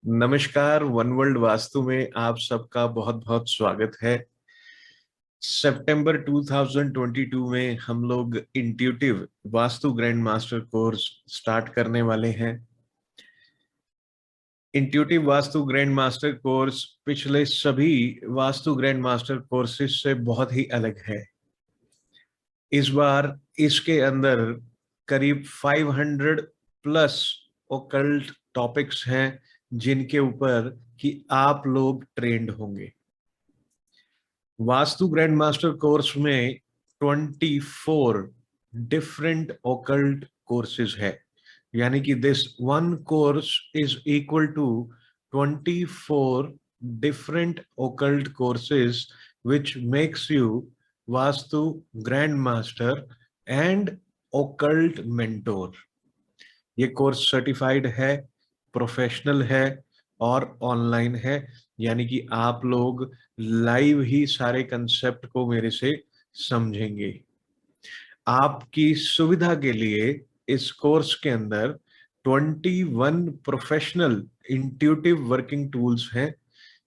नमस्कार। One world vastu में आप सबका बहुत बहुत स्वागत है। सितंबर 2022 में हम लोग intuitive vastu grand master course start करने वाले हैं। Intuitive vastu grand master course पिछले सभी वास्तु ग्रैंड मास्टर कोर्सेज से बहुत ही अलग है। इस बार इसके अंदर करीब 500 प्लस ओकल्ट टॉपिक्स हैं जिनके ऊपर कि आप लोग ट्रेंड होंगे। वास्तु ग्रैंड मास्टर कोर्स में 24 डिफरेंट ओकल्ट कोर्सेज है, यानी कि this one course is equal to 24 different occult courses which makes you Vastu grand master and occult mentor. ये कोर्स सर्टिफाइड है, प्रोफेशनल है और ऑनलाइन है, यानी कि आप लोग लाइव ही सारे कंसेप्ट को मेरे से समझेंगे। आपकी सुविधा के लिए इस कोर्स के अंदर 21 प्रोफेशनल इंट्यूटिव वर्किंग टूल्स हैं,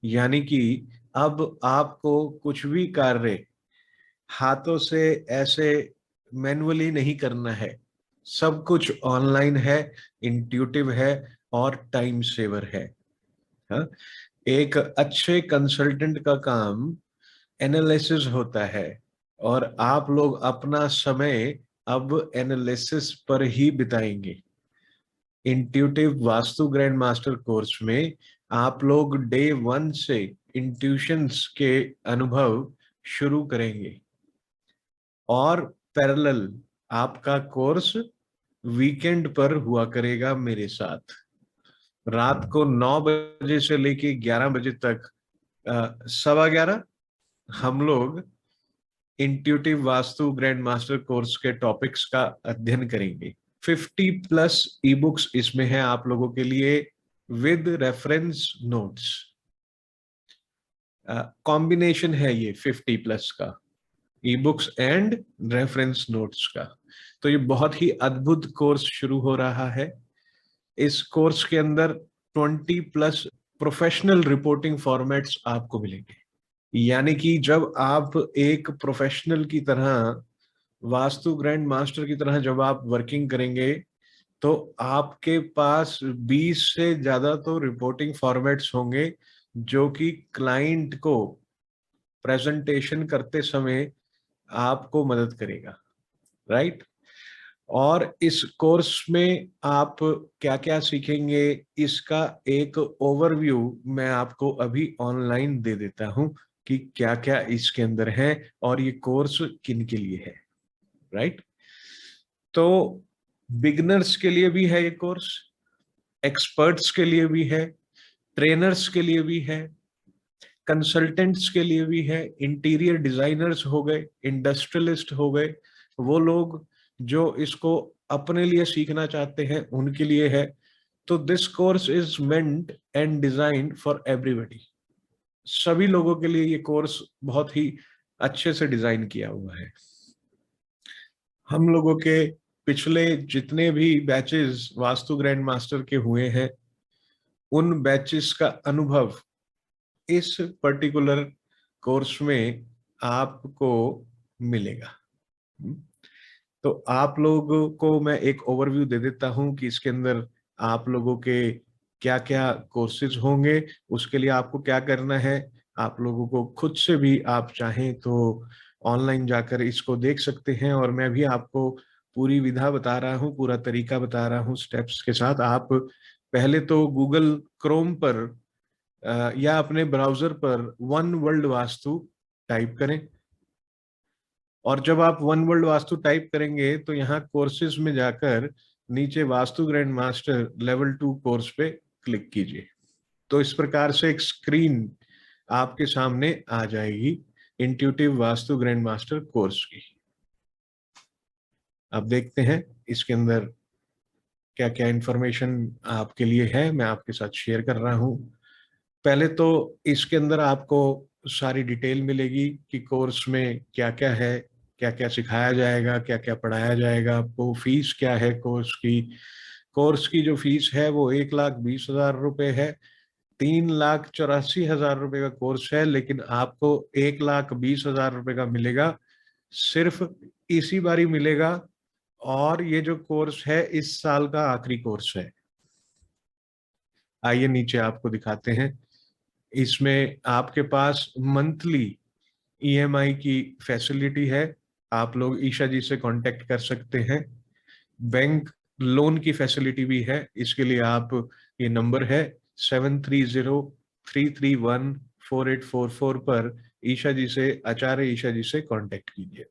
यानी कि अब आपको कुछ भी कार्य हाथों से ऐसे मैन्युअली नहीं करना है। सब कुछ ऑनलाइन है, इंट्यूटिव है और टाइम सेवर है। हाँ? एक अच्छे कंसल्टेंट का काम एनालिसिस होता है और आप लोग अपना समय अब एनालिसिस पर ही बिताएंगे। Intuitive vastu grand master course में आप लोग डे 1 से इंट्यूशंस के अनुभव शुरू करेंगे और पैरेलल आपका कोर्स वीकेंड पर हुआ करेगा मेरे साथ। रात को 9 बजे से लेके 11 बजे तक 11:15 हम लोग intuitive vastu grand master course के टॉपिक्स का अध्ययन करेंगे। 50 प्लस ई बुक्स इसमें है आप लोगों के लिए विद रेफरेंस नोट्स। कॉम्बिनेशन है ये 50 प्लस का, e books and reference notes का। तो ये बहुत ही अद्भुत कोर्स शुरू हो रहा है। इस कोर्स के अंदर 20 प्लस प्रोफेशनल रिपोर्टिंग फॉर्मेट्स आपको मिलेंगे, यानी कि जब आप एक प्रोफेशनल की तरह वास्तु ग्रैंड मास्टर की तरह जब आप वर्किंग करेंगे तो आपके पास 20 से ज्यादा तो रिपोर्टिंग फॉर्मेट्स होंगे जो कि क्लाइंट को प्रेजेंटेशन करते समय आपको मदद करेगा, राइट। और इस कोर्स में आप क्या क्या सीखेंगे इसका एक ओवरव्यू मैं आपको अभी ऑनलाइन दे देता हूं कि क्या क्या इसके अंदर है और ये कोर्स किन के लिए है, राइट। तो बिगिनर्स के लिए भी है ये कोर्स, एक्सपर्ट्स के लिए भी है, ट्रेनर्स के लिए भी है, कंसल्टेंट्स के लिए भी है, इंटीरियर डिजाइनर्स हो गए, इंडस्ट्रियलिस्ट हो गए, वो लोग जो इसको अपने लिए सीखना चाहते हैं उनके लिए है। तो this course is meant and designed for everybody. सभी लोगों के लिए ये कोर्स बहुत ही अच्छे से डिजाइन किया हुआ है। हम लोगों के पिछले जितने भी बैचेस वास्तु ग्रैंड मास्टर के हुए हैं उन बैचेस का अनुभव इस पर्टिकुलर कोर्स में आपको मिलेगा। तो आप लोगों को मैं एक ओवरव्यू दे देता हूं कि इसके अंदर आप लोगों के क्या क्या कोर्सेज होंगे, उसके लिए आपको क्या करना है। आप लोगों को खुद से भी आप चाहें तो ऑनलाइन जाकर इसको देख सकते हैं और मैं भी आपको पूरी विधा बता रहा हूँ, पूरा तरीका बता रहा हूँ स्टेप्स के साथ। आप पहले तो गूगल क्रोम पर या अपने ब्राउजर पर वन वर्ल्ड वास्तु टाइप करें और जब आप वन वर्ल्ड वास्तु टाइप करेंगे तो यहाँ कोर्सेज में जाकर नीचे vastu grand master level 2 course पे क्लिक कीजिए। तो इस प्रकार से एक स्क्रीन आपके सामने आ जाएगी intuitive vastu grand master course की। अब देखते हैं इसके अंदर क्या क्या इंफॉर्मेशन आपके लिए है, मैं आपके साथ शेयर कर रहा हूँ। पहले तो इसके अंदर आपको सारी डिटेल मिलेगी कि कोर्स में क्या क्या है, क्या क्या सिखाया जाएगा, क्या क्या पढ़ाया जाएगा, आपको फीस क्या है कोर्स की। कोर्स की जो फीस है वो 1,20,000 रुपये है 3,84,000 रुपए का कोर्स है, लेकिन आपको 1,20,000 रुपए का मिलेगा, सिर्फ इसी बारी मिलेगा। और ये जो कोर्स है इस साल का आखिरी कोर्स है। आइए नीचे आपको दिखाते हैं। इसमें आपके पास मंथली ईएमआई की फैसिलिटी है। आप लोग ईशा जी से कांटेक्ट कर सकते हैं। बैंक लोन की फैसिलिटी भी है। इसके लिए आप, ये नंबर है 7303314844 पर ईशा जी से, आचार्य ईशा जी से कांटेक्ट कीजिए।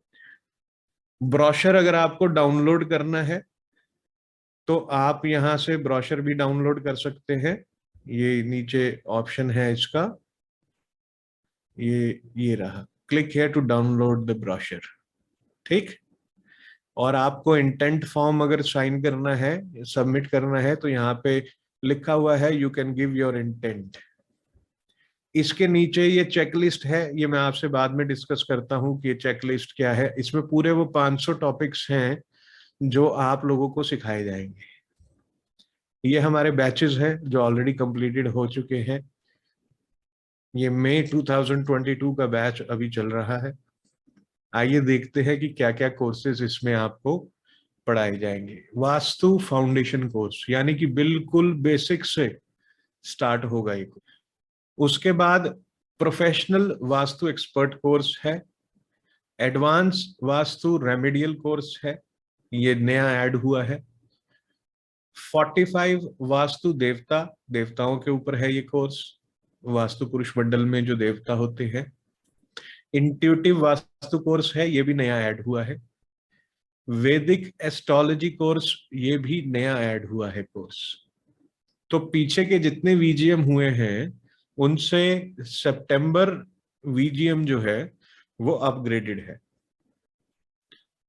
ब्रोशर अगर आपको डाउनलोड करना है तो आप यहां से ब्रोशर भी डाउनलोड कर सकते हैं। ये नीचे ऑप्शन है इसका, ये रहा, click here to download the brochure. ठीक। और आपको इंटेंट फॉर्म अगर साइन करना है, सबमिट करना है, तो यहाँ पे लिखा हुआ है you can give your intent. इसके नीचे ये चेकलिस्ट है, ये मैं आपसे बाद में डिस्कस करता हूँ कि ये चेकलिस्ट क्या है। इसमें पूरे वो 500 टॉपिक्स हैं जो आप लोगों को सिखाए जाएंगे। ये हमारे बैचेस हैं जो ऑलरेडी कंप्लीटेड हो चुके हैं। ये मई 2022 का बैच अभी चल रहा है। आइए देखते हैं कि क्या क्या कोर्सेज इसमें आपको पढ़ाए जाएंगे। वास्तु फाउंडेशन कोर्स, यानी कि बिल्कुल बेसिक से स्टार्ट होगा ये। उसके बाद प्रोफेशनल वास्तु एक्सपर्ट कोर्स है। एडवांस वास्तु रेमेडियल कोर्स है, ये नया ऐड हुआ है। 45 वास्तु देवता, देवताओं के ऊपर है ये कोर्स, वास्तु पुरुष मंडल में जो देवता होते हैं। इंट्यूटिव वास्तु कोर्स है, ये भी नया ऐड हुआ है। वैदिक एस्ट्रोलॉजी कोर्स, ये भी नया ऐड हुआ है कोर्स। तो पीछे के जितने वीजीएम हुए हैं उनसे सितंबर वीजीएम जो है वो अपग्रेडेड है।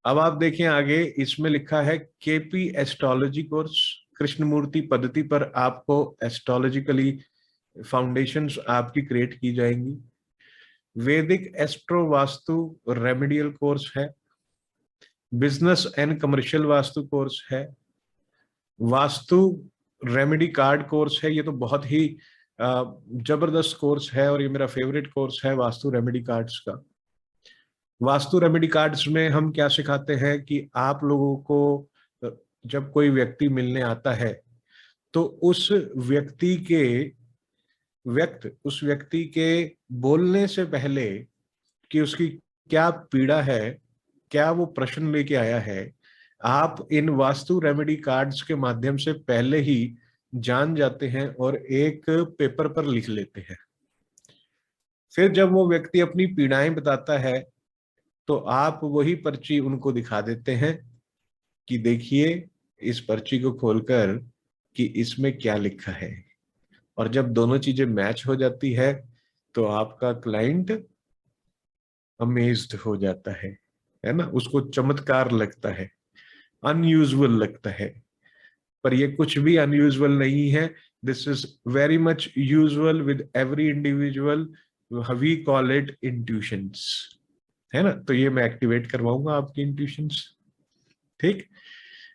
अब आप देखें आगे, इसमें लिखा है केपी एस्ट्रोलॉजी कोर्स। कृष्णमूर्ति पद्धति पर आपको एस्ट्रोलॉजिकली फाउंडेशंस आपकी क्रिएट की जाएंगी। वैदिक एस्ट्रो वास्तु रेमेडियल कोर्स है। Business and commercial vastu course है। वास्तु रेमेडी कार्ड कोर्स है, ये तो बहुत ही जबरदस्त कोर्स है और ये मेरा फेवरेट कोर्स है वास्तु रेमेडी कार्ड्स का। वास्तु रेमेडी कार्ड्स में हम क्या सिखाते हैं कि आप लोगों को जब कोई व्यक्ति मिलने आता है तो उस व्यक्ति के बोलने से पहले कि उसकी क्या पीड़ा है, क्या वो प्रश्न लेके आया है, आप इन वास्तु रेमेडी कार्ड्स के माध्यम से पहले ही जान जाते हैं और एक पेपर पर लिख लेते हैं। फिर जब वो व्यक्ति अपनी पीड़ाएं बताता है तो आप वही पर्ची उनको दिखा देते हैं कि देखिए इस पर्ची को खोलकर कि इसमें क्या लिखा है। और जब दोनों चीजें मैच हो जाती है तो आपका क्लाइंट अमेज्ड हो जाता है ना, उसको चमत्कार लगता है, अनयूजुअल लगता है। पर ये कुछ भी अनयूजुअल नहीं है। This is very much usual with every individual. We call it intuitions, है ना। तो ये मैं एक्टिवेट करवाऊंगा आपकी इंट्यूशंस। ठीक।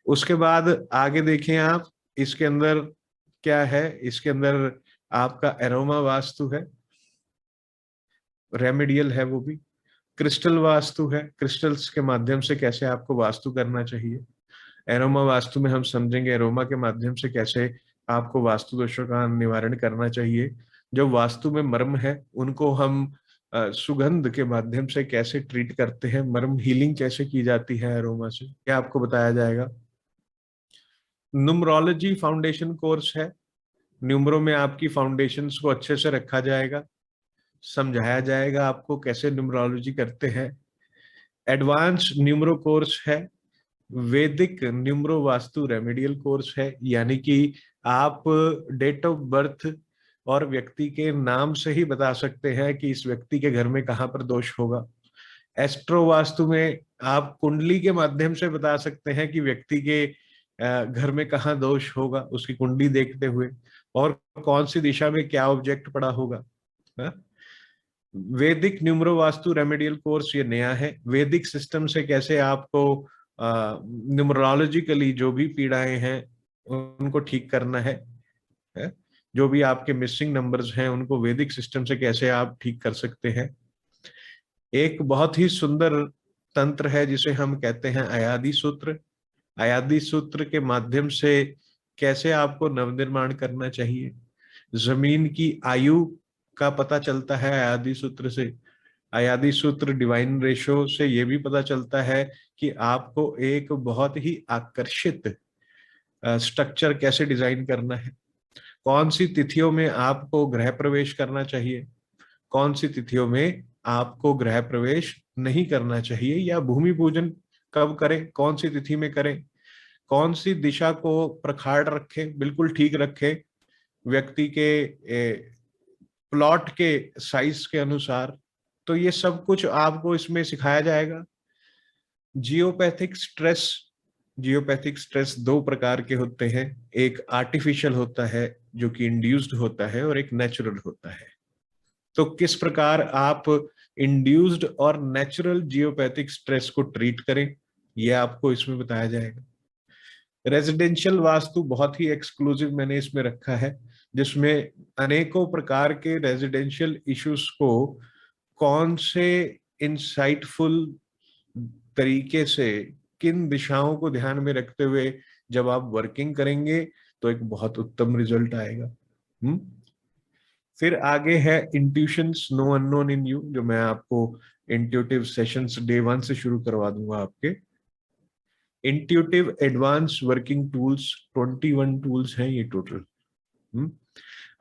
उसके बाद आगे देखें आप, इसके अंदर क्या है। इसके अंदर आपका एरोमा वास्तु है, रेमेडियल है वो भी। क्रिस्टल वास्तु है, क्रिस्टल्स के माध्यम से कैसे आपको वास्तु करना चाहिए। एरोमा वास्तु में हम समझेंगे एरोमा के माध्यम से कैसे आपको वास्तु दोषों का निवारण करना चाहिए। जो वास्तु में मर्म है उनको हम सुगंध के माध्यम से कैसे ट्रीट करते हैं, मर्म हीलिंग कैसे की जाती है एरोमा से, क्या आपको बताया जाएगा। न्यूमरोलॉजी फाउंडेशन कोर्स है। न्यूमरो में आपकी फाउंडेशंस को अच्छे से रखा जाएगा, समझाया जाएगा आपको कैसे न्यूमरोलॉजी करते हैं। एडवांस न्यूमरो कोर्स है। वैदिक न्यूमरो वास्तु रेमेडियल कोर्स है, यानी कि आप डेट ऑफ बर्थ और व्यक्ति के नाम से ही बता सकते हैं कि इस व्यक्ति के घर में कहाँ पर दोष होगा। एस्ट्रो वास्तु में आप कुंडली के माध्यम से बता सकते हैं कि व्यक्ति के घर में कहाँ दोष होगा, उसकी कुंडली देखते हुए, और कौन सी दिशा में क्या ऑब्जेक्ट पड़ा होगा। वैदिक न्यूमरो वास्तु रेमेडियल कोर्स ये नया है। वैदिक सिस्टम से कैसे आपको न्यूमरोलॉजिकली जो भी पीड़ाएं हैं उनको ठीक करना है। जो भी आपके मिसिंग नंबर्स हैं उनको वैदिक सिस्टम से कैसे आप ठीक कर सकते हैं। एक बहुत ही सुंदर तंत्र है जिसे हम कहते हैं अयादी सूत्र। अयादी सूत्र के माध्यम से कैसे आपको नवनिर्माण करना चाहिए। जमीन की आयु का पता चलता है अयादी सूत्र से। अयादी सूत्र डिवाइन रेशो से ये भी पता चलता है कि आपको एक बहुत ही आकर्षित स्ट्रक्चर कैसे डिजाइन करना है। कौन सी तिथियों में आपको गृह प्रवेश करना चाहिए, कौन सी तिथियों में आपको गृह प्रवेश नहीं करना चाहिए, या भूमि पूजन कब करें, कौन सी तिथि में करें, कौन सी दिशा को प्रखाड़ रखें, बिल्कुल ठीक रखें व्यक्ति के प्लॉट के साइज के अनुसार। तो ये सब कुछ आपको इसमें सिखाया जाएगा। जियोपैथिक स्ट्रेस, जियोपैथिक स्ट्रेस दो प्रकार के होते हैं, एक आर्टिफिशियल होता है जो कि इंड्यूस्ड होता है और एक नेचुरल होता है। तो किस प्रकार आप इंड्यूस्ड और नेचुरल जियोपैथिक स्ट्रेस को ट्रीट करें, यह आपको इसमें बताया जाएगा। रेजिडेंशियल वास्तु बहुत ही एक्सक्लूसिव मैंने इसमें रखा है, जिसमें अनेकों प्रकार के रेजिडेंशियल इश्यूज को कौन से इंसाइटफुल तरीके से, किन दिशाओं को ध्यान में रखते हुए जब आप वर्किंग करेंगे तो एक बहुत उत्तम रिजल्ट आएगा। फिर आगे है intuitions no unknown in you, जो मैं आपको इंट्यूटिव सेशंस डे 1 से शुरू करवा दूंगा आपके। Intuitive advance working tools 21 tools हैं ये टोटल।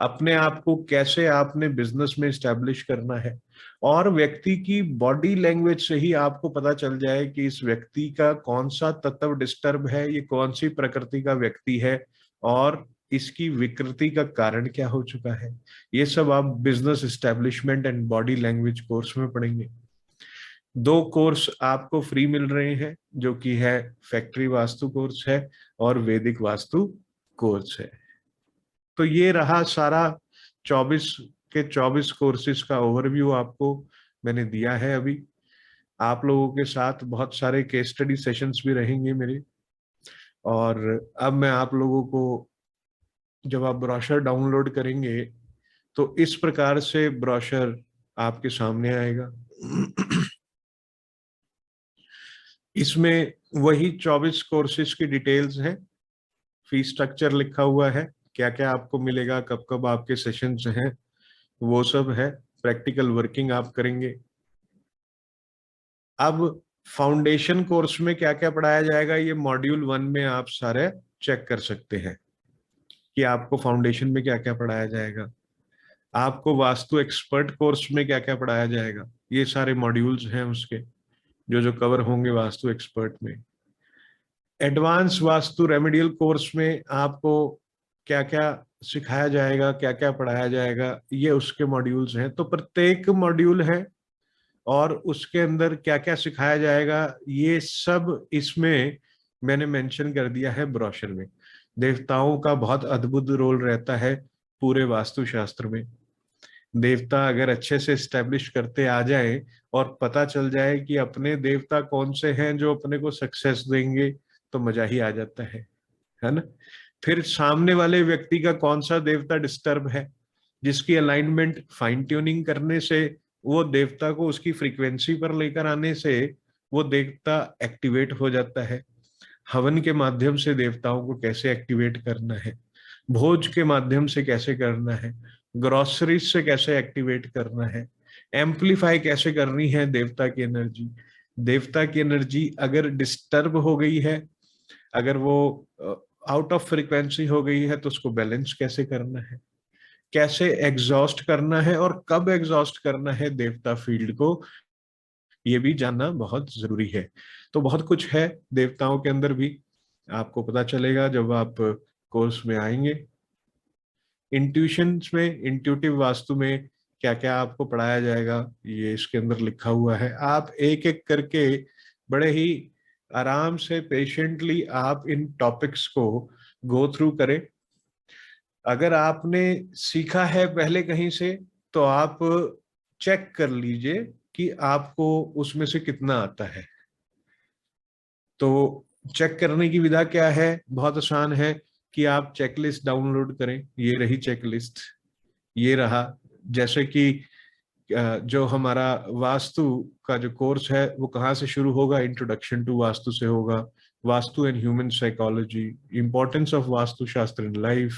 अपने आप को कैसे आपने बिजनेस में स्टैब्लिश करना है, और व्यक्ति की बॉडी लैंग्वेज से ही आपको पता चल जाए कि इस व्यक्ति का कौन सा तत्व डिस्टर्ब है, ये कौन सी प्रकृति का व्यक्ति है और इसकी विकृति का कारण क्या हो चुका है। ये सब आप business establishment and body language course में पढ़ेंगे। 2 कोर्स आपको फ्री मिल रहे हैं, जो कि है फैक्ट्री वास्तु कोर्स है और वैदिक वास्तु कोर्स है। तो ये रहा सारा 24 के 24 कोर्सेज का ओवरव्यू आपको मैंने दिया है। अभी आप लोगों के साथ बहुत सारे केस स्टडी सेशंस भी रहेंगे मेरे, और अब मैं आप लोगों को, जब आप ब्रोशर डाउनलोड करेंगे तो इस प्रकार से ब्रोशर आपके सामने आएगा। इसमें वही 24 कोर्सेज की डिटेल्स हैं, फीस स्ट्रक्चर लिखा हुआ है, क्या क्या आपको मिलेगा, कब कब आपके सेशंस हैं, वो सब है। प्रैक्टिकल वर्किंग आप करेंगे। अब फाउंडेशन कोर्स में क्या क्या पढ़ाया जाएगा, ये मॉड्यूल 1 में आप सारे चेक कर सकते हैं कि आपको फाउंडेशन में क्या क्या पढ़ाया जाएगा। आपको वास्तु एक्सपर्ट कोर्स में क्या क्या पढ़ाया जाएगा, ये सारे मॉड्यूल्स हैं उसके, जो जो कवर होंगे वास्तु एक्सपर्ट में। एडवांस वास्तु रेमेडियल कोर्स में आपको क्या क्या सिखाया जाएगा, क्या क्या पढ़ाया जाएगा, ये उसके मॉड्यूल्स हैं। तो प्रत्येक मॉड्यूल है और उसके अंदर क्या क्या सिखाया जाएगा, ये सब इसमें मैंने मेंशन कर दिया है ब्रोशर में। देवताओं का बहुत अद्भुत रोल रहता है पूरे वास्तुशास्त्र में। देवता अगर अच्छे से स्टैब्लिश करते आ जाए और पता चल जाए कि अपने देवता कौन से हैं जो अपने को सक्सेस देंगे, तो मजा ही आ जाता है ना। फिर सामने वाले व्यक्ति का कौन सा देवता डिस्टर्ब है, जिसकी अलाइनमेंट फाइन ट्यूनिंग करने से, वो देवता को उसकी फ्रीक्वेंसी पर लेकर आने से वो देवता एक्टिवेट हो जाता है। हवन के माध्यम से देवताओं को कैसे एक्टिवेट करना है, भोज के माध्यम से कैसे करना है, ग्रोसरीज से कैसे एक्टिवेट करना है, एम्पलीफाई कैसे करनी है देवता की एनर्जी। देवता की एनर्जी अगर डिस्टर्ब हो गई है, अगर वो आउट ऑफ फ्रीक्वेंसी हो गई है, तो उसको बैलेंस कैसे करना है, कैसे एग्जॉस्ट करना है और कब एग्जॉस्ट करना है देवता फील्ड को, ये भी जानना बहुत जरूरी है। तो बहुत कुछ है देवताओं के अंदर भी, आपको पता चलेगा जब आप कोर्स में आएंगे। इंट्यूशंस में, इंट्यूटिव वास्तु में क्या क्या आपको पढ़ाया जाएगा, ये इसके अंदर लिखा हुआ है। आप एक एक करके बड़े ही आराम से, पेशेंटली आप इन टॉपिक्स को गो थ्रू करें। अगर आपने सीखा है पहले कहीं से, तो आप चेक कर लीजिए कि आपको उसमें से कितना आता है। तो चेक करने की विधा क्या है, बहुत आसान है कि आप चेकलिस्ट डाउनलोड करें। ये रही चेकलिस्ट, ये रहा। जैसे कि जो हमारा वास्तु का जो कोर्स है वो कहाँ से शुरू होगा, इंट्रोडक्शन टू वास्तु से होगा। Vastu and human psychology, importance of vastu शास्त्र इन लाइफ,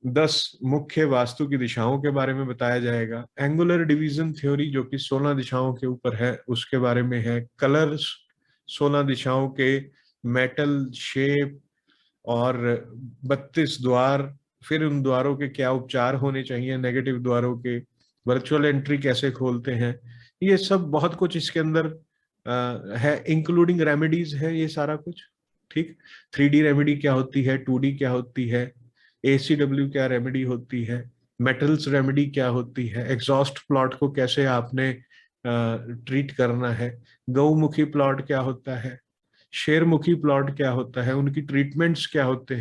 10 मुख्य वास्तु की दिशाओं के बारे में बताया जाएगा। एंगुलर डिवीजन थ्योरी जो कि 16 दिशाओं के ऊपर है उसके बारे में है। कलर्स 16 दिशाओं के, मेटल शेप और 32 द्वार, फिर उन द्वारों के क्या उपचार होने चाहिए, नेगेटिव द्वारों के, वर्चुअल एंट्री कैसे खोलते हैं, ये सब बहुत कुछ इसके अंदर है। इंक्लूडिंग रेमेडीज है ये सारा कुछ, ठीक। 3D रेमेडी क्या होती है, 2D क्या होती है, ACW क्या रेमेडी होती है, मेटल्स रेमेडी क्या होती है, एग्जॉस्ट प्लॉट को कैसे आपने ट्रीट करना है, गौमुखी प्लॉट क्या होता है, शेरमुखी प्लॉट क्या होता है, उनकी ट्रीटमेंट्स क्या होते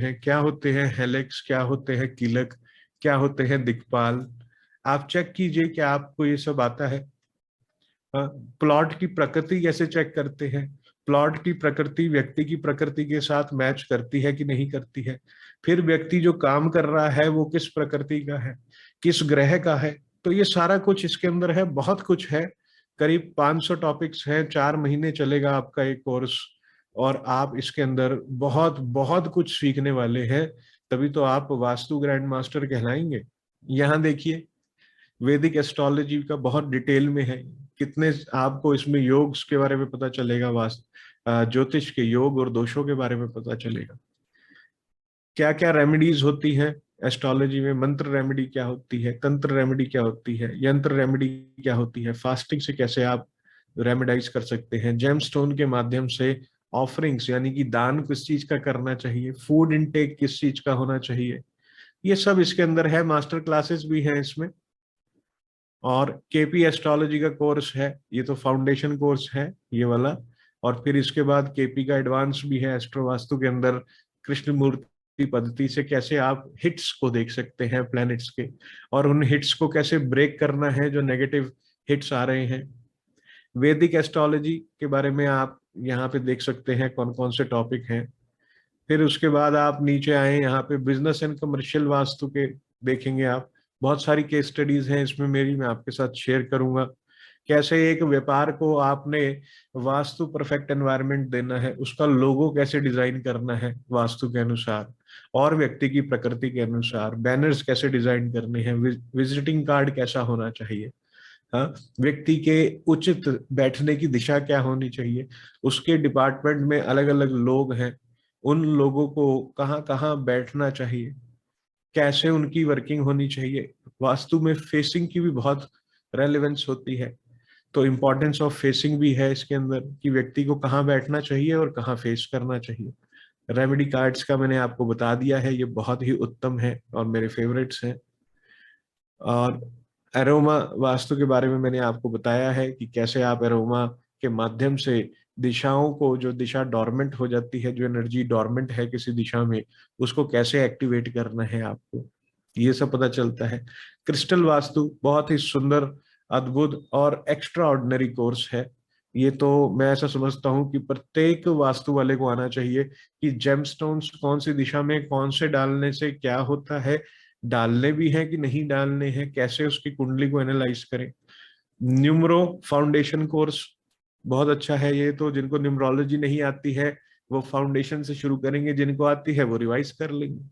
हैं हेलेक्स, क्या होते हैं कीलक, क्या होते हैं दिक्पाल। आप चेक कीजिए कि आपको ये सब आता है। प्लॉट की प्रकृति कैसे चेक करते हैं, प्लॉट की प्रकृति व्यक्ति की प्रकृति के साथ मैच करती है कि नहीं करती है, फिर व्यक्ति जो काम कर रहा है वो किस प्रकृति का है, किस ग्रह का है। तो ये सारा कुछ इसके अंदर है, बहुत कुछ है। करीब 500 टॉपिक्स हैं, 4 महीने चलेगा आपका एक कोर्स, और आप इसके अंदर बहुत बहुत कुछ सीखने वाले हैं। तभी तो आप वास्तु ग्रैंड मास्टर कहलाएंगे। यहाँ देखिए, वैदिक एस्ट्रोलॉजी का बहुत डिटेल में है, कितने आपको इसमें योग के बारे में पता चलेगा, वास्तु ज्योतिष के योग और दोषों के बारे में पता चलेगा, क्या क्या रेमेडीज होती हैं एस्ट्रोलॉजी में, मंत्र रेमेडी क्या होती है, तंत्र रेमेडी क्या होती है, यंत्र रेमेडी क्या होती है, फास्टिंग से कैसे आप रेमेडाइज कर सकते हैं, जेमस्टोन के माध्यम से ऑफरिंग्स यानी कि दान किस चीज का करना चाहिए, फूड इनटेक किस चीज का होना चाहिए, ये सब इसके अंदर है। मास्टर क्लासेस भी हैं इसमें। और केपी एस्ट्रोलॉजी का कोर्स है, ये तो फाउंडेशन कोर्स है ये वाला। और फिर इसके बाद केपी का एडवांस भी है एस्ट्रो वास्तु के अंदर, कृष्ण मूर्ति पद्धति से कैसे आप हिट्स को देख सकते हैं प्लैनेट्स के, और उन हिट्स को कैसे ब्रेक करना है जो नेगेटिव हिट्स आ रहे हैं। वैदिक एस्ट्रोलॉजी के बारे में आप यहाँ पे देख सकते हैं कौन कौन से टॉपिक हैं। फिर उसके बाद आप नीचे आए, यहाँ पे बिजनेस एंड कमर्शियल वास्तु के देखेंगे आप, बहुत सारी केस स्टडीज हैं इसमें मेरी, मैं आपके साथ शेयर करूंगा। कैसे एक व्यापार को आपने वास्तु परफेक्ट एनवायरनमेंट देना है, उसका लोगो कैसे डिजाइन करना है वास्तु के अनुसार और व्यक्ति की प्रकृति के अनुसार, बैनर्स कैसे डिजाइन करने हैं, विजिटिंग कार्ड कैसा होना चाहिए, हाँ, व्यक्ति के उचित बैठने की दिशा क्या होनी चाहिए, उसके डिपार्टमेंट में अलग अलग लोग हैं, उन लोगों को कहाँ कहाँ बैठना चाहिए, कैसे उनकी वर्किंग होनी चाहिए। वास्तु में फेसिंग की भी बहुत रेलेवेंस होती है, तो इम्पोर्टेंस ऑफ फेसिंग भी है इसके अंदर कि व्यक्ति को कहाँ बैठना चाहिए और कहाँ फेस करना चाहिए। रेमेडी कार्ड्स का मैंने आपको बता दिया है, ये बहुत ही उत्तम है और मेरे फेवरेट्स हैं। और एरोमा वास्तु के बारे में मैंने आपको बताया है कि कैसे आप एरोमा के माध्यम से दिशाओं को, जो दिशा डोरमेंट हो जाती है, जो एनर्जी डोरमेंट है किसी दिशा में, उसको कैसे एक्टिवेट करना है आपको, ये सब पता चलता है। क्रिस्टल वास्तु बहुत ही सुंदर, अद्भुत और एक्स्ट्रा ऑर्डिनरी कोर्स है। ये तो मैं ऐसा समझता हूँ कि प्रत्येक वास्तु वाले को आना चाहिए कि जेमस्टोन्स कौन सी दिशा में कौन से डालने से क्या होता है, डालने भी हैं कि नहीं डालने हैं, कैसे उसकी कुंडली को एनालाइज करें। न्यूमरो फाउंडेशन कोर्स बहुत अच्छा है, ये तो जिनको न्यूमरोलॉजी नहीं आती है वो फाउंडेशन से शुरू करेंगे, जिनको आती है वो रिवाइज कर लेंगे।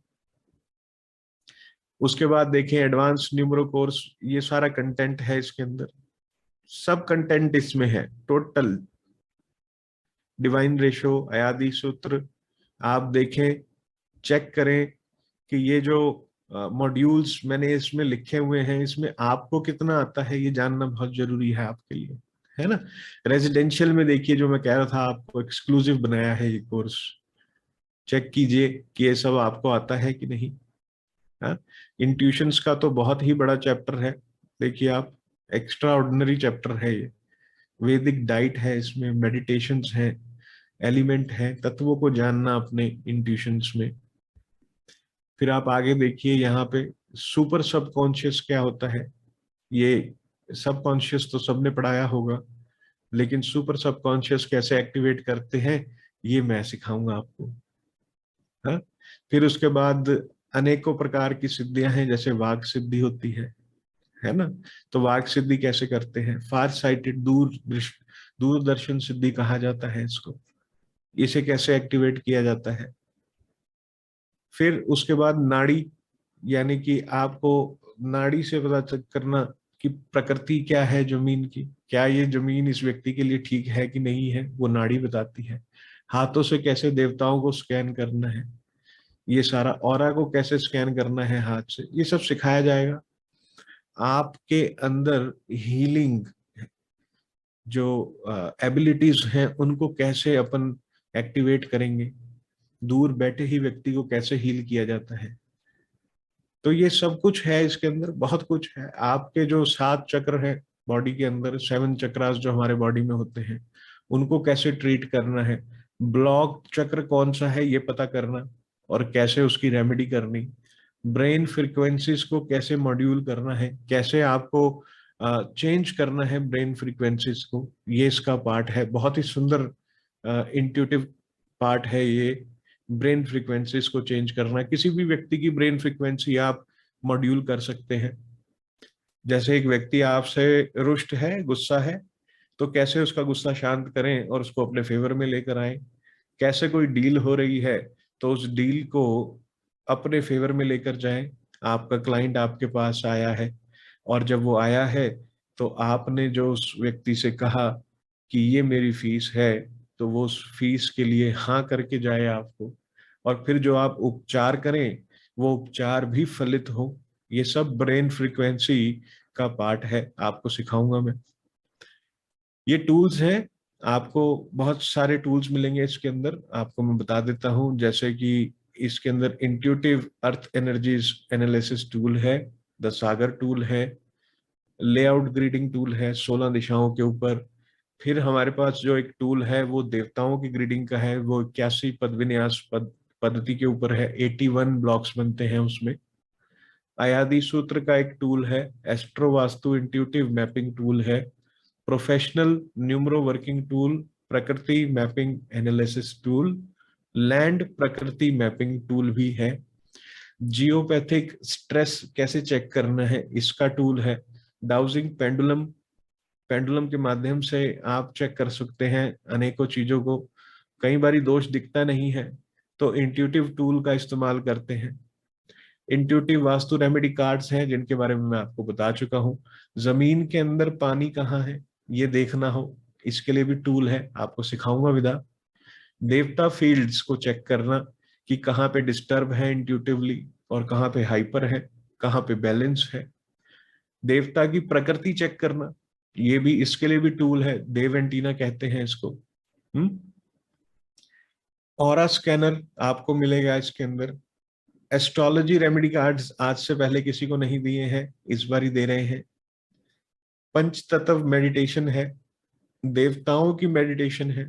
उसके बाद देखें एडवांस न्यूमरो कोर्स, ये सारा कंटेंट है इसके अंदर, सब कंटेंट इसमें है टोटल। डिवाइन रेशो, अयादी सूत्र, आप देखें, चेक करें कि ये जो मॉड्यूल्स मैंने इसमें लिखे हुए हैं इसमें आपको कितना आता है, ये जानना बहुत जरूरी है आपके लिए, है ना। रेजिडेंशियल में देखिए, जो मैं कह रहा था आपको एक्सक्लूसिव बनाया है ये कोर्स, चेक कीजिए कि ये सब आपको आता है कि नहीं। हाँ, इंट्यूशंस का तो बहुत ही बड़ा चैप्टर है, देखिए आप, एक्स्ट्रा ऑर्डिनरी चैप्टर है ये। वैदिक डाइट है इसमें, मेडिटेशंस है, एलिमेंट है, तत्वों को जानना अपने इंट्यूशंस में। फिर आप आगे देखिए यहाँ पे सुपर सबकॉन्शियस क्या होता है। ये सबकॉन्शियस तो सबने पढ़ाया होगा, लेकिन सुपर सबकॉन्शियस कैसे एक्टिवेट करते हैं ये मैं सिखाऊंगा आपको। हाँ, फिर उसके बाद अनेकों प्रकार की सिद्धियां हैं, जैसे वाग सिद्धि होती है ना। तो वाग सिद्धि कैसे करते हैं? फार साइटेड, दूरदर्शन सिद्धि कहा जाता है इसको। इसे कैसे एक्टिवेट किया जाता है? फिर उसके बाद नाड़ी, यानी कि आपको नाड़ी से पता करना कि प्रकृति क्या है जमीन की, क्या ये जमीन इस व्यक्ति के लिए ठीक है कि नहीं है, वो नाड़ी बताती है। हाथों से कैसे देवताओं को स्कैन करना है, ये सारा ऑरा को कैसे स्कैन करना है हाथ से, ये सब सिखाया जाएगा। आपके अंदर हीलिंग जो एबिलिटीज हैं उनको कैसे अपन एक्टिवेट करेंगे, दूर बैठे ही व्यक्ति को कैसे हील किया जाता है। तो ये सब कुछ है इसके अंदर, बहुत कुछ है। आपके जो 7 चक्र है बॉडी के अंदर, 7 चक्रास जो हमारे बॉडी में होते हैं, उनको कैसे ट्रीट करना है, ब्लॉक चक्र कौन सा है ये पता करना, और कैसे उसकी रेमेडी करनी, ब्रेन फ्रीक्वेंसीज को कैसे मॉड्यूल करना है, कैसे आपको चेंज करना है ब्रेन फ्रीक्वेंसीज को, ये इसका पार्ट है। बहुत ही सुंदर इंट्यूटिव पार्ट है ये, ब्रेन फ्रीक्वेंसीज को चेंज करना। किसी भी व्यक्ति की ब्रेन फ्रीक्वेंसी आप मॉड्यूल कर सकते हैं। जैसे एक व्यक्ति आपसे रुष्ट है, गुस्सा है, तो कैसे उसका गुस्सा शांत करें और उसको अपने फेवर में लेकर आए। कैसे कोई डील हो रही है तो उस डील को अपने फेवर में लेकर जाएं। आपका क्लाइंट आपके पास आया है, और जब वो आया है तो आपने जो उस व्यक्ति से कहा कि ये मेरी फीस है, तो वो उस फीस के लिए हाँ करके जाए आपको, और फिर जो आप उपचार करें वो उपचार भी फलित हो। ये सब ब्रेन फ्रीक्वेंसी का पार्ट है, आपको सिखाऊंगा मैं। ये टूल्स हैं, आपको बहुत सारे टूल्स मिलेंगे इसके अंदर, आपको मैं बता देता हूं। जैसे कि इसके अंदर इंट्यूटिव अर्थ एनर्जीज एनालिसिस टूल है, द सागर टूल है, लेआउट ग्रीडिंग टूल है 16 दिशाओं के ऊपर। फिर हमारे पास जो एक टूल है वो देवताओं की ग्रीडिंग का है, वो 81 पद विन्यास पद्धति के ऊपर है, 81 ब्लॉक्स बनते हैं उसमें। अयादि सूत्र का एक टूल है, astro vastu intuitive mapping tool है, प्रोफेशनल न्यूमरो वर्किंग टूल, प्रकृति मैपिंग एनालिसिस टूल, लैंड प्रकृति मैपिंग टूल भी है। जियोपैथिक स्ट्रेस कैसे चेक करना है इसका टूल है। डाउजिंग पेंडुलम, पेंडुलम के माध्यम से आप चेक कर सकते हैं अनेकों चीजों को। कई बारी दोष दिखता नहीं है तो इंट्यूटिव टूल का इस्तेमाल करते हैं। इंट्यूटिव वास्तु रेमेडी कार्ड्स हैं जिनके बारे में मैं आपको बता चुका हूं। जमीन के अंदर पानी कहाँ है ये देखना हो, इसके लिए भी टूल है, आपको सिखाऊंगा विदा। देवता फील्ड्स को चेक करना कि कहाँ पे डिस्टर्ब है इंट्यूटिवली और कहाँ पे हाइपर है, कहाँ पे बैलेंस है। देवता की प्रकृति चेक करना, ये भी इसके लिए भी टूल है, देव एंटीना कहते हैं इसको। ऑरा स्कैनर आपको मिलेगा इसके अंदर। एस्ट्रोलॉजी रेमेडी कार्ड्स आज से पहले किसी को नहीं दिए हैं, इस बार ही दे रहे हैं। पंच तत्व मेडिटेशन है, देवताओं की मेडिटेशन है।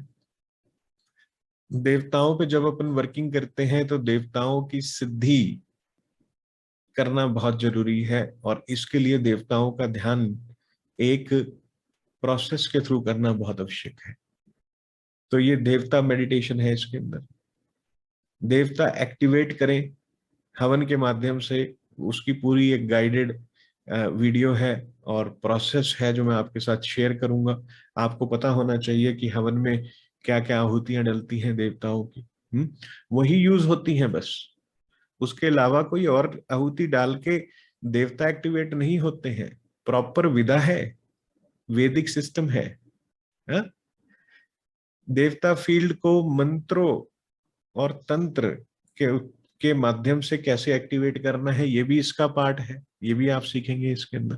देवताओं पे जब अपन वर्किंग करते हैं तो देवताओं की सिद्धि करना बहुत जरूरी है, और इसके लिए देवताओं का ध्यान एक प्रोसेस के थ्रू करना बहुत आवश्यक है। तो ये देवता मेडिटेशन है इसके अंदर। देवता एक्टिवेट करें हवन के माध्यम से, उसकी पूरी एक गाइडेड वीडियो है और प्रोसेस है जो मैं आपके साथ शेयर करूंगा। आपको पता होना चाहिए कि हवन में क्या क्या आहुतियां डलती हैं देवताओं की, वही यूज होती हैं बस। उसके अलावा कोई और आहुति डाल के देवता एक्टिवेट नहीं होते हैं। प्रॉपर विधा है, वैदिक सिस्टम है। हा? देवता फील्ड को मंत्रों और तंत्र के के माध्यम से कैसे एक्टिवेट करना है ये भी इसका पार्ट है, ये भी आप सीखेंगे इसके अंदर।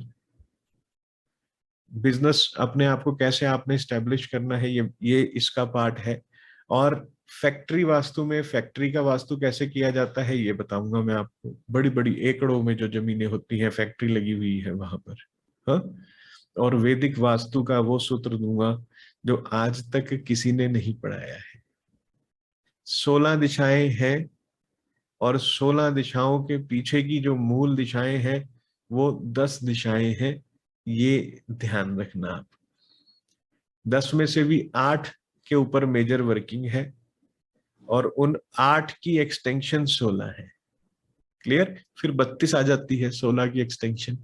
बिजनेस अपने आप को कैसे आपने स्टैब्लिश करना है ये इसका पार्ट है। और फैक्ट्री वास्तु में फैक्ट्री का वास्तु कैसे किया जाता है ये बताऊंगा मैं आपको। बड़ी बड़ी एकड़ों में जो जमीनें होती हैं फैक्ट्री लगी हुई है वहां पर। हाँ, और वैदिक वास्तु का वो सूत्र दूंगा जो आज तक किसी ने नहीं पढ़ाया है। 16 दिशाएं हैं, और 16 दिशाओं के पीछे की जो मूल दिशाएं हैं वो 10 दिशाएं हैं, ये ध्यान रखना आप। 10 में से भी 8 के ऊपर मेजर वर्किंग है, और उन 8 की एक्सटेंशन 16 है। क्लियर? फिर 32 आ जाती है 16 की एक्सटेंशन।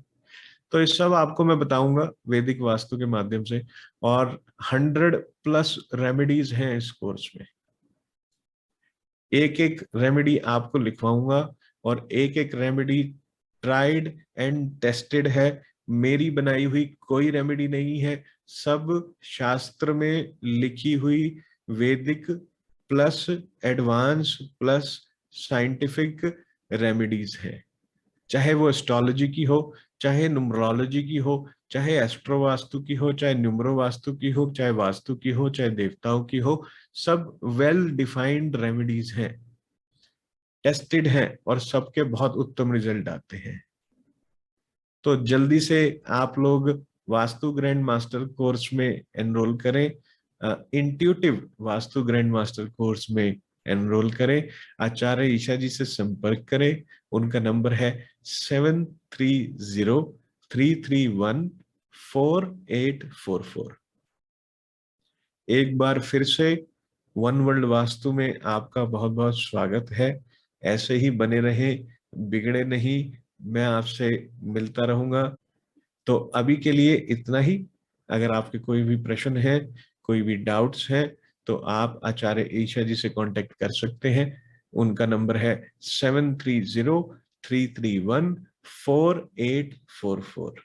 तो ये सब आपको मैं बताऊंगा वैदिक वास्तु के माध्यम से, और 100+ रेमेडीज हैं इस कोर्स में। एक एक रेमेडी आपको लिखवाऊंगा, और एक एक रेमेडी ट्राइड एंड टेस्टेड है। मेरी बनाई हुई कोई रेमेडी नहीं है, सब शास्त्र में लिखी हुई वैदिक plus advance plus scientific remedies है। चाहे वो एस्ट्रोलॉजी की हो, चाहे न्यूमरोलॉजी की हो, चाहे एस्ट्रो वास्तु की हो, चाहे न्यूमरो वास्तु की हो, चाहे वास्तु की हो, चाहे देवताओं की हो, सब वेल डिफाइंड रेमेडीज हैं, टेस्टेड हैं, और सबके बहुत उत्तम रिजल्ट आते हैं। तो जल्दी से आप लोग वास्तु ग्रैंड मास्टर कोर्स में एनरोल करें, intuitive vastu grand master course में एनरोल करें। आचार्य ईशा जी से संपर्क करें। उनका नंबर है 7303314844। एक बार फिर से वन वर्ल्ड वास्तु में आपका बहुत बहुत स्वागत है। ऐसे ही बने रहें, बिगड़े नहीं, मैं आपसे मिलता रहूंगा। तो अभी के लिए इतना ही। अगर आपके कोई भी प्रश्न है, कोई भी डाउट्स हैं, तो आप आचार्य ईशा जी से कांटेक्ट कर सकते हैं। उनका नंबर है 7303314844।